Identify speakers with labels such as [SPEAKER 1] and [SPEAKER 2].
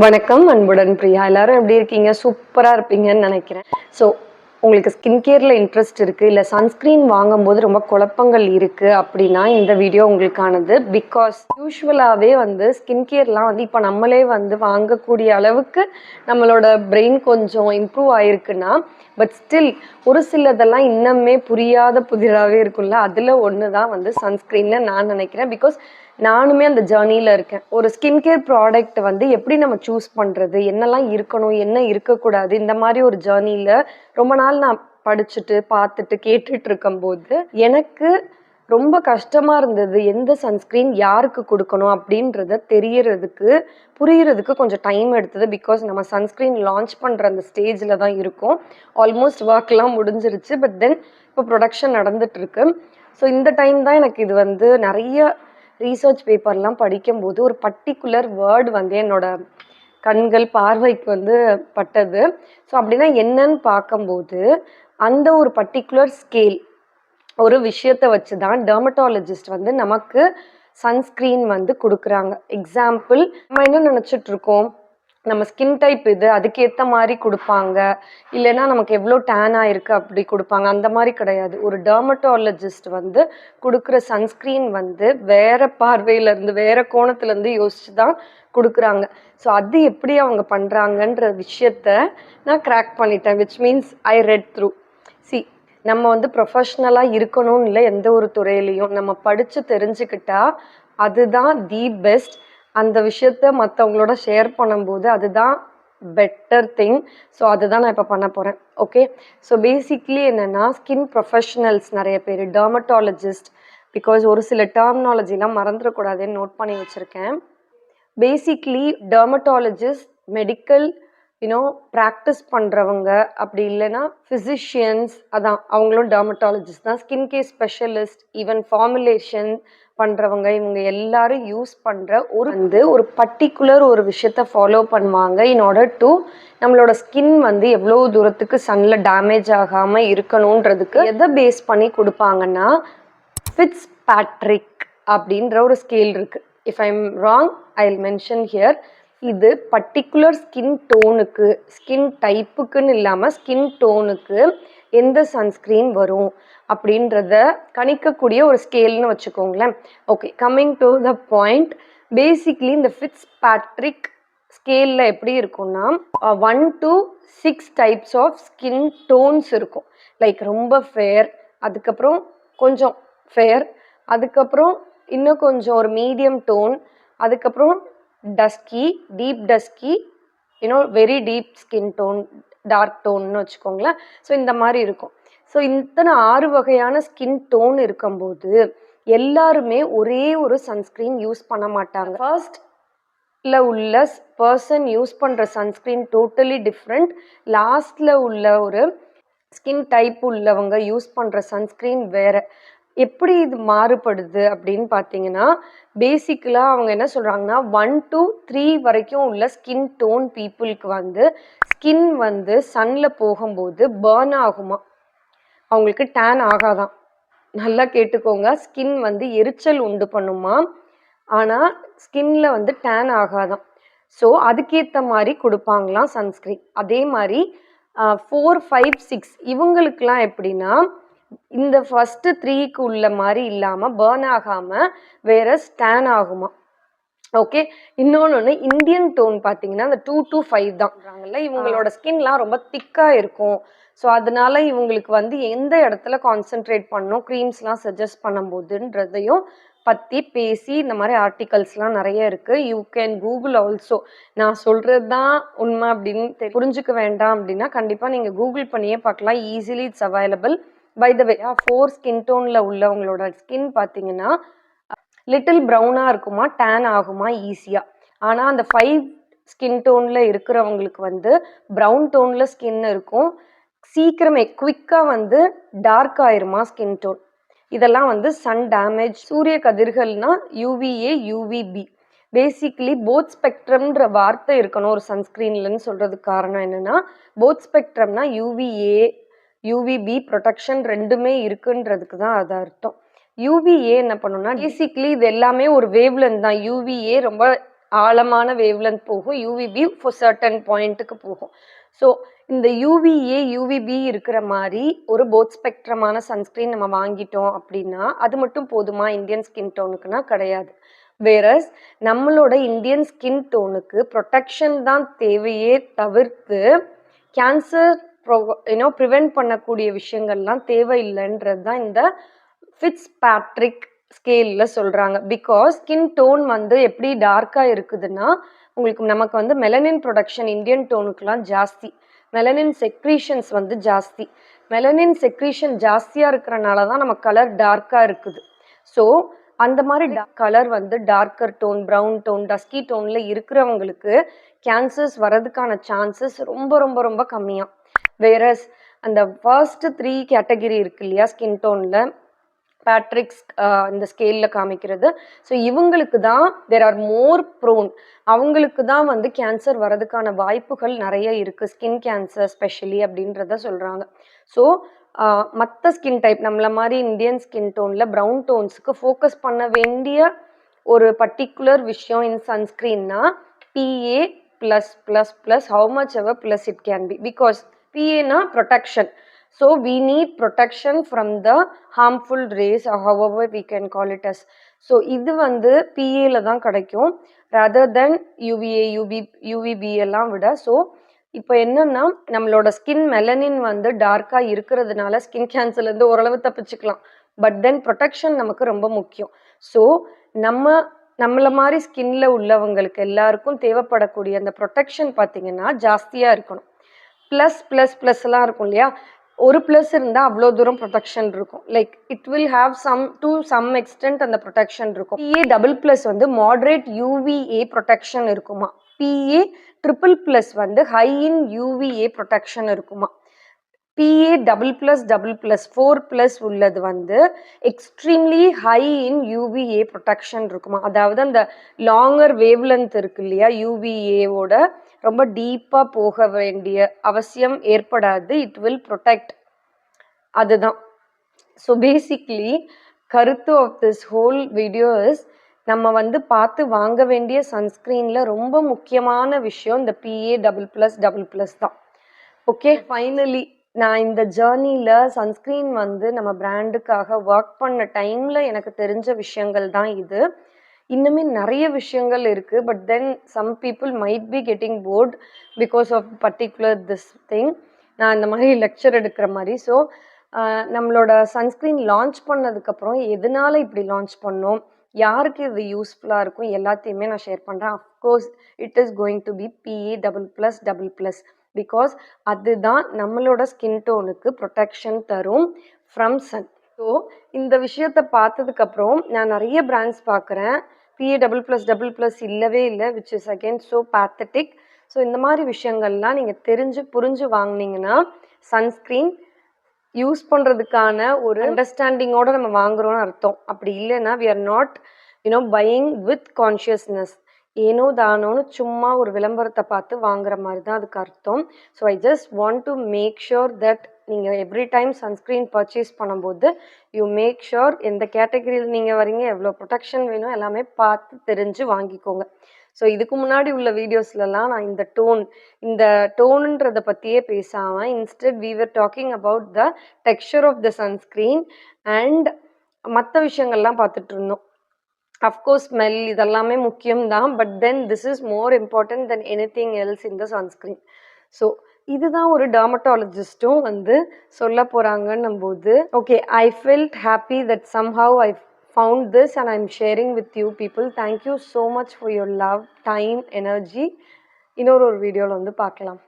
[SPEAKER 1] வணக்கம், அன்புடன் பிரியா. எல்லாரும் எப்படி இருக்கீங்க? சூப்பரா இருப்பீங்கன்னு நினைக்கிறேன். ஸோ, உங்களுக்கு ஸ்கின் கேர்ல இன்ட்ரெஸ்ட் இருக்கு, இல்ல சன்ஸ்கிரீன் வாங்கும்போது ரொம்ப குழப்பங்கள் இருக்கு அப்படின்னா, இந்த வீடியோ உங்களுக்கானது. பிகாஸ் யூசுவலாவே ஸ்கின் கேர்லாம் இப்ப நம்மளே வாங்கக்கூடிய அளவுக்கு நம்மளோட பிரெயின் கொஞ்சம் இம்ப்ரூவ் ஆயிருக்குன்னா, பட் ஸ்டில் ஒரு சிலதெல்லாம் இன்னுமே புரியாத புதிராவே இருக்கும்ல. அதுல ஒண்ணு தான் சன்ஸ்கிரீன்னு நான் நினைக்கிறேன். பிகாஸ் நானுமே அந்த ஜேர்னில இருக்கேன். ஒரு ஸ்கின் கேர் ப்ராடக்ட் எப்படி நம்ம சூஸ் பண்றது? என்னலாம் இருக்கணும்? என்ன இருக்கக்கூடாது? இந்த மாரி ஒரு ஜேர்னில ரொம்ப நாள் நான் படிச்சுட்டு, பார்த்துட்டு, கேட்டுட்டு இருக்கும்போது, எனக்கு ரொம்ப கஷ்டமா இருந்தது. எந்த சன்ஸ்கிரீன் யாருக்கு குடுக்கணும்? அப்படின்றத தெரியறதுக்கு, புரியறதுக்கு கொஞ்சம் டைம் எடுத்தது. பிகாஸ் நம்ம சன்ஸ்கிரீன் லான்ச் பண்ற அந்த ஸ்டேஜ்ல தான் இருக்கோம். ஆல்மோஸ்ட் ஒர்க்லாம் முடிஞ்சிருச்சு. பட் தென் இப்போ ப்ரொடக்ஷன் நடந்துட்டு இருக்கு. ஸோ இந்த டைம் தான் எனக்கு இது நெறைய ரீசர்ச் பேப்பர்லாம் படிக்கும்போது ஒரு பர்ட்டிகுலர் வேர்டு என்னோட கண்கள் பார்வைக்கு பட்டது. ஸோ அப்படின்னா என்னன்னு பார்க்கும்போது, அந்த ஒரு பர்ட்டிகுலர் ஸ்கேல் ஒரு விஷயத்த வச்சு தான் டெர்மட்டாலஜிஸ்ட் நமக்கு சன்ஸ்கிரீன் குடுக்குறாங்க. எக்ஸாம்பிள், நம்ம என்ன நினச்சிட்டு இருக்கோம், நம்ம ஸ்கின் டைப் இது அதுக்கேற்ற மாதிரி கொடுப்பாங்க, இல்லைன்னா நமக்கு எவ்வளோ டேன் ஆயிருக்கு அப்படி கொடுப்பாங்க. அந்த மாதிரி கிடையாது. ஒரு டெர்மட்டாலஜிஸ்ட் கொடுக்குற சன்ஸ்கிரீன் வேற பார்வையிலேருந்து வேற கோணத்துலேருந்து யோசிச்சு தான் கொடுக்குறாங்க. ஸோ அது எப்படி அவங்க பண்ணுறாங்கன்ற விஷயத்த நான் கிராக் பண்ணிட்டேன். Which means I read through. C, நம்ம ப்ரொஃபஷ்னலாக இருக்கணும்னு இல்லை, எந்த ஒரு துறையிலையும் நம்ம படித்து தெரிஞ்சுக்கிட்டா அதுதான் தி பெஸ்ட். அந்த விஷயத்த மற்றவங்களோட ஷேர் பண்ணும்போது அதுதான் பெட்டர் திங். ஸோ அதுதான் நான் இப்போ பண்ண போகிறேன். ஓகே, ஸோ பேசிக்லி என்னென்னா, ஸ்கின் ப்ரொஃபஷனல்ஸ் நிறைய பேர், டெர்மட்டாலஜிஸ்ட், பிகாஸ் ஒரு சில டெர்மினாலஜிலாம் மறந்துடக்கூடாதுன்னு நோட் பண்ணி வச்சுருக்கேன். பேசிக்லி டெர்மட்டாலஜிஸ்ட் மெடிக்கல் ப்ராக்டிஸ் பண்ணுறவங்க, அப்படி இல்லைன்னா ஃபிசிஷியன்ஸ், அதான் அவங்களும் டெர்மட்டாலஜிஸ்ட் தான். Skin care specialist, even formulation பண்ணுறவங்க, இவங்க எல்லாரும் யூஸ் பண்ணுற ஒரு பர்ட்டிகுலர் ஒரு விஷயத்த ஃபாலோ பண்ணுவாங்க இன் ஆர்டர் டு நம்மளோட ஸ்கின் எவ்வளோ தூரத்துக்கு சன்னில் டேமேஜ் ஆகாமல் இருக்கணுன்றதுக்கு எதை பேஸ் பண்ணி கொடுப்பாங்கன்னா, ஃபிட்ஸ் பேட்ரிக் அப்படின்ற ஒரு ஸ்கேல் இருக்குது. If I am wrong, I will mention here. இது பர்ட்டிகுலர் ஸ்கின் டோனுக்கு, ஸ்கின் டைப்புக்குன்னு இல்லாமல் ஸ்கின் டோனுக்கு எந்த சன்ஸ்கிரீன் வரும் அப்படின்றத கணிக்கக்கூடிய ஒரு ஸ்கேல்னு வச்சுக்கோங்களேன். Okay, coming to the point. Basically இந்த ஃபிட்ஸ் பேட்ரிக் ஸ்கேலில் எப்படி இருக்கும்னா, 1 to 6 types of skin tones இருக்கும். லைக் ரொம்ப ஃபேர், அதுக்கப்புறம் கொஞ்சம் ஃபேர், அதுக்கப்புறம் இன்னும் கொஞ்சம் ஒரு மீடியம் டோன், அதுக்கப்புறம் dusky, deep dusky, very deep skin tone, dark டோன்னு வச்சுக்கோங்களேன். ஸோ இந்த மாதிரி இருக்கும். ஸோ இத்தனை 6 வகையான ஸ்கின் டோன் இருக்கும்போது எல்லாருமே ஒரே ஒரு சன்ஸ்கிரீன் யூஸ் பண்ண மாட்டாங்க. ஃபர்ஸ்ட்ல உள்ள பர்சன் யூஸ் பண்ணுற சன்ஸ்கிரீன் டோட்டலி டிஃப்ரெண்ட். லாஸ்ட்ல உள்ள ஒரு ஸ்கின் டைப் உள்ளவங்க யூஸ் பண்ணுற சன்ஸ்கிரீன் வேற. எப்படி இது மாறுபடுது அப்படின்னு பார்த்தீங்கன்னா, பேசிக்கலாக அவங்க என்ன சொல்கிறாங்கன்னா, 1 to 3 வரைக்கும் உள்ள ஸ்கின் டோன் பீப்புளுக்கு ஸ்கின் சன்னில் போகும்போது பேர்ன் ஆகுமா, அவங்களுக்கு டேன் ஆகாதான். நல்லா கேட்டுக்கோங்க. ஸ்கின் எரிச்சல் உண்டு பண்ணுமா, ஆனால் ஸ்கின்ல டேன் ஆகாதான். ஸோ அதுக்கேற்ற மாதிரி கொடுப்பாங்களாம் சன்ஸ்கிரீன். அதே மாதிரி 4, 5, 6 இவங்களுக்கெல்லாம் எப்படின்னா, இந்த ஃபர்ஸ்ட் 3க்கு உள்ள மாதிரி இல்லாமல் பேர்ன் ஆகாமல் வேற ஸ்டான் ஆகுமா. ஓகே, இன்னொன்று இந்தியன் டோன் பார்த்தீங்கன்னா அந்த 2 to 5 தான். இவங்களோட ஸ்கின்லாம் ரொம்ப திக்காக இருக்கும். ஸோ அதனால இவங்களுக்கு எந்த இடத்துல கான்சென்ட்ரேட் பண்ணணும், க்ரீம்ஸ்லாம் சஜஸ்ட் பண்ணும்போதுன்றதையும் பற்றி பேசி இந்த மாதிரி ஆர்டிகல்ஸ்லாம் நிறைய இருக்குது. You can Google also. நான் சொல்கிறது தான் உண்மை அப்படின்னு புரிஞ்சுக்க வேண்டாம் அப்படின்னா கண்டிப்பாக நீங்கள் கூகுள் பண்ணியே பார்க்கலாம். Easily it's available. By the way, 4 skin டோனில் உள்ளவங்களோட ஸ்கின் பார்த்தீங்கன்னா லிட்டில் ப்ரௌனாக இருக்குமா, டேன் ஆகுமா ஈஸியாக. ஆனால் அந்த 5 ஸ்கின் டோனில் இருக்கிறவங்களுக்கு ப்ரௌன் டோனில் ஸ்கின் இருக்கும். சீக்கிரமே குவிக்காக டார்க் ஆயிருமா ஸ்கின் டோன். இதெல்லாம் சன் டேமேஜ், சூரிய கதிர்கள்னா யூவிஏ, யூவிபி. பேசிக்லி போத் ஸ்பெக்ட்ரம்ன்ற வார்த்தை இருக்கணும் ஒரு சன்ஸ்கிரீன்லன்னு சொல்கிறதுக்கு காரணம் என்னென்னா, போத் ஸ்பெக்ட்ரம்னா யூவிஏ, யூவிபி ப்ரொடெக்ஷன் ரெண்டுமே இருக்குன்றதுக்கு தான் அது அர்த்தம். யூவிஏ என்ன பண்ணுன்னா, பேசிக்லி இது எல்லாமே ஒரு வேவ்லென்த் தான். யூவிஏ ரொம்ப ஆழமான வேவ்லென்த் போகும், யூவிபி ஃபார் சர்டன் பாயிண்ட்டுக்கு போகும். ஸோ இந்த யூவிஏ யூவிபி இருக்கிற மாதிரி ஒரு போத் ஸ்பெக்ட்ரமான சன்ஸ்க்ரீன் நம்ம வாங்கிட்டோம் அப்படின்னா அது மட்டும் போதுமா இந்தியன் ஸ்கின் டோனுக்குன்னா கிடையாது. வேறஸ் நம்மளோட இந்தியன் ஸ்கின் டோனுக்கு ப்ரொடெக்ஷன் தான் தேவையே தவிர்த்து கேன்சர் ப்ரிவென்ட் பண்ணக்கூடிய விஷயங்கள்லாம் தேவையில்லைன்றது தான் இந்த ஃபிட்ஸ் பேட்ரிக் ஸ்கேலில் சொல்கிறாங்க. பிகாஸ் ஸ்கின் டோன் வந்து எப்படி டார்க்காக இருக்குதுன்னா உங்களுக்கு நமக்கு வந்து மெலனின் ப்ரொடக்ஷன் இந்தியன் டோனுக்குலாம் ஜாஸ்தி, மெலனின் செக்ரீஷன்ஸ் வந்து ஜாஸ்தி. மெலனின் செக்ரீஷன் ஜாஸ்தியாக இருக்கிறனால தான் நம்ம கலர் டார்க்காக இருக்குது. ஸோ அந்த மாதிரி கலர் வந்து darker tone, brown tone, dusky டோனில் இருக்கிறவங்களுக்கு கேன்சர்ஸ் வர்றதுக்கான சான்சஸ் ரொம்ப ரொம்ப ரொம்ப கம்மியாக. வேறஸ் அந்த ஃபர்ஸ்ட் 3 கேட்டகரி இருக்கு இல்லையா ஸ்கின் டோனில் பேட்ரிக்ஸ் இந்த ஸ்கேலில் காமிக்கிறது. ஸோ இவங்களுக்கு தான் தேர் ஆர் மோர் ப்ரோன், அவங்களுக்கு தான் வந்து கேன்சர் வரதுக்கான வாய்ப்புகள் நிறைய இருக்குது, ஸ்கின் கேன்சர் ஸ்பெஷலி அப்படின்றத சொல்கிறாங்க. ஸோ மற்ற ஸ்கின் டைப் நம்மள மாதிரி இந்தியன் ஸ்கின் டோனில் ப்ரௌன் டோன்ஸுக்கு ஃபோக்கஸ் பண்ண வேண்டிய ஒரு பர்டிகுலர் விஷயம் இன் சன்ஸ்க்ரீன்னா PA plus plus plus how much ever plus it can be. Because PAனா protection. So we need protection from the harmful rays or however we can call it as. So இது வந்து PAல தான் கிடைக்கும் rather than UVA, UVB எல்லாம் விட. So இப்போ என்னன்னா நம்மளோட ஸ்கின் மெலனின் வந்து டார்க்காக இருக்கிறதுனால ஸ்கின் கேன்சர்லேருந்து ஓரளவு தப்பிச்சுக்கலாம். பட் தென் ப்ரொடெக்ஷன் நமக்கு ரொம்ப முக்கியம். ஸோ நம்மள மாதிரி ஸ்கின்ல உள்ளவங்களுக்கு எல்லாருக்கும் தேவைப்படக்கூடிய அந்த ப்ரொடெக்ஷன் பார்த்தீங்கன்னா ஜாஸ்தியாக இருக்கணும். ப்ளஸ் ப்ளஸ் ப்ளஸ்லாம் இருக்கும் இல்லையா, ஒரு ப்ளஸ் இருந்தால் அவ்வளோ தூரம் ப்ரொடெக்ஷன் இருக்கும். Like it will have some extent அந்த ப்ரொடெக்ஷன் இருக்கும். PA டபுள் ப்ளஸ் வந்து மாடரேட் UVA ப்ரொடெக்ஷன் இருக்குமா, PA ட்ரிபிள் ப்ளஸ் வந்து ஹை இன் UVA ப்ரொடெக்ஷன் இருக்குமா. PA டபுள் ப்ளஸ் 4 ப்ளஸ் உள்ளது வந்து extremely high in UVA protection இருக்குமா. அதாவது அந்த லாங்கர் வேவ்லென்த் இருக்கு இல்லையா UVAவோட ரொம்ப டீப்பாக போக வேண்டிய அவசியம் ஏற்படாது. It will protect. அதுதான். ஸோ பேசிக்லி கருத்து of this whole video is நம்ம வந்து பார்த்து வாங்க வேண்டிய சன்ஸ்க்ரீனில் ரொம்ப முக்கியமான விஷயம் இந்த PA டபுள் ப்ளஸ் தான். ஓகே, ஃபைனலி நான் இந்த ஜேர்னியில் சன்ஸ்க்ரீன் வந்து நம்ம பிராண்டுக்காக ஒர்க் பண்ண டைமில் எனக்கு தெரிஞ்ச விஷயங்கள் தான் இது. இன்னுமே நிறைய விஷயங்கள் இருக்குது. But then some people might be getting bored because of particular this thing. நான் இந்த மாதிரி லெக்சர் எடுக்கிற மாதிரி. ஸோ நம்மளோட சன்ஸ்க்ரீன் லான்ச் பண்ணதுக்கப்புறம் எதனால இப்படி லான்ச் பண்ணோம், யாருக்கு இது யூஸ்ஃபுல்லாக இருக்கும் எல்லாத்தையுமே நான் ஷேர் பண்ணுறேன். Of course it is going to be PA double plus because அதுதான் நம்மளோட ஸ்கின் டோனுக்கு ப்ரொடெக்ஷன் தரும் ஃப்ரம் சன். ஸோ இந்த விஷயத்தை பார்த்ததுக்கப்புறம் நான் நிறைய பிராண்ட்ஸ் பார்க்குறேன், PA டபுள் ப்ளஸ் இல்லவே இல்லை, which is again so pathetic. So இந்த மாதிரி விஷயங்கள்லாம் நீங்கள் புரிஞ்சு வாங்கினீங்கன்னா சன்ஸ்க்ரீன் யூஸ் பண்ணுறதுக்கான ஒரு அண்டர்ஸ்டாண்டிங்கோடு நம்ம வாங்குகிறோன்னு அர்த்தம். அப்படி இல்லைன்னா we are not buying with consciousness. ஏனோ தானோன்னு சும்மா ஒரு விளம்பரத்தை பார்த்து வாங்குற மாதிரி தான் அதுக்கு அர்த்தம். So I just want to make sure that நீங்கள் எவ்ரி டைம் சன்ஸ்க்ரீன் பர்ச்சேஸ் பண்ணும்போது யூ மேக் ஷுர் எந்த கேட்டகரியில் நீங்கள் வரீங்க, எவ்வளோ ப்ரொடெக்ஷன் வேணும் எல்லாமே பார்த்து தெரிஞ்சு வாங்கிக்கோங்க. ஸோ இதுக்கு முன்னாடி உள்ள வீடியோஸ்லலாம் நான் இந்த டோனுன்றதை பற்றியே பேசாமல் instead we were talking about the texture of the sunscreen and மற்ற விஷயங்கள்லாம் பார்த்துட்டு இருந்தோம். அஃப்கோர்ஸ் ஸ்மெல் இதெல்லாமே முக்கியம்தான், but then this is more important than anything else in the sunscreen. So இதுதான் ஒரு டெர்மட்டாலஜிஸ்ட்டும் வந்து சொல்ல போகிறாங்கன்னும் போது okay, I felt happy that somehow I found this and I'm sharing with you people. Thank you so much for your love, time, energy. இன்னொரு வீடியோவில் வந்து பார்க்கலாம்.